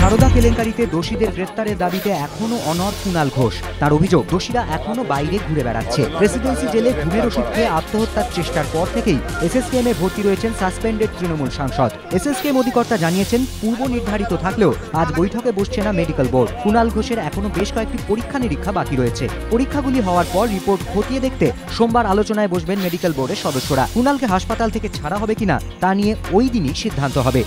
সারদা কেলেঙ্কারিতে দোষীদের গ্রেফতারের দাবিতে এখনো অনড় কুণাল ঘোষ। তার অভিযোগ, দোষীরা এখনো বাইরে ঘুরে বেড়াচ্ছে। প্রেসিডেন্সি জেলে ঘুমের ওষুধ খেয়ে আত্মহত্যার চেষ্টার পর থেকেই এসএসকেএমে ভর্তি রয়েছেন সাসপেন্ডেড তৃণমূল সাংসদ। এসএসকেএম অধিকর্তা জানিয়েছেন, পূর্ব নির্ধারিত থাকলেও আজ বৈঠকে বসছে না মেডিকেল বোর্ড। কুণাল ঘোষের এখনো বেশ কয়েকটি পরীক্ষা নিরীক্ষা বাকি রয়েছে। পরীক্ষাগুলি হওয়ার পর রিপোর্ট খতিয়ে দেখতে সোমবার আলোচনায় বসবেন মেডিকেল বোর্ডের সদস্যরা। কুণালকে হাসপাতাল থেকে ছাড়া হবে কিনা তা নিয়ে ওই দিনই সিদ্ধান্ত হবে।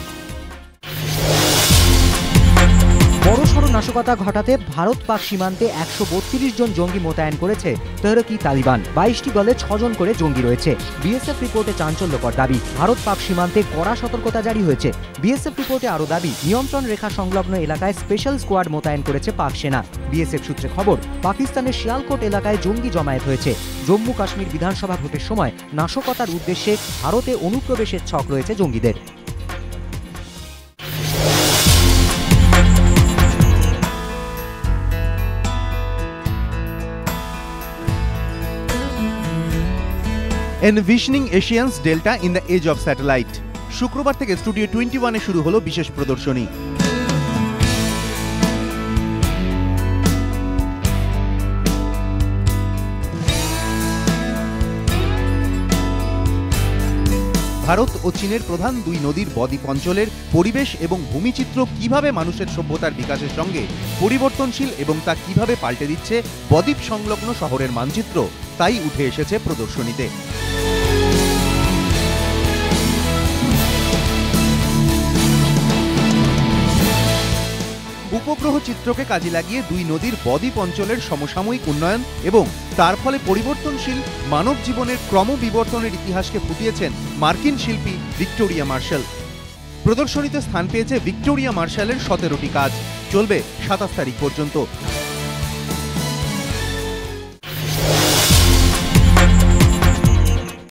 বড়সড় নাশকতা ঘটাতে ভারত পাক সীমান্তে 132 জন জঙ্গি মোতায়েন করেছে তেহরিক-ই-তালিবান। 22টি দলে 6 জন করে জঙ্গি রয়েছে। বিএসএফ রিপোর্টে চাঞ্চল্যকর দাবি, ভারত পাক সীমান্তে কড়া সতর্কতা জারি হয়েছে। বিএসএফ রিপোর্টে আরও দাবি, নিয়ন্ত্রণ রেখা সংলগ্ন এলাকায় স্পেশাল স্কোয়াড মোতায়েন করেছে পাক সেনা। বিএসএফ সূত্রে খবর, পাকিস্তানের শিয়ালকোট এলাকায় জঙ্গি জমায়েত হয়েছে। জম্মু কাশ্মীর বিধানসভা ভোটের সময় নাশকতার উদ্দেশ্যে ভারতে অনুপ্রবেশের ছক রয়েছে জঙ্গিদের। Envisioning Asians Delta in the Age of Satellite। শুক্রবার থেকে স্টুডিও 21-এ শুরু হলো বিশেষ প্রদর্শনী। ভারত ও চীনের প্রধান দুই নদীর বদ্বীপ অঞ্চলের পরিবেশ এবং ভূমিচিত্র কিভাবে মানুষের সভ্যতার বিকাশের সঙ্গে পরিবর্তনশীল এবং তা কিভাবে পাল্টে দিচ্ছে বদ্বীপ সংলগ্ন শহরের মানচিত্র, তাই উঠে এসেছে প্রদর্শনীতে। উপগ্রহ চিত্রকে কাজে লাগিয়ে দুই নদীর বদ্বীপ অঞ্চলের সমসাময়িক উন্নয়ন এবং তার ফলে পরিবর্তনশীল মানব জীবনের ক্রমবিবর্তনের ইতিহাসকে ফুটিয়েছেন মার্কিন শিল্পী ভিক্টোরিয়া মার্শাল। প্রদর্শনীতে স্থান পেয়েছে ভিক্টোরিয়া মার্শালের 17টি কাজ। চলবে 27 তারিখ পর্যন্ত।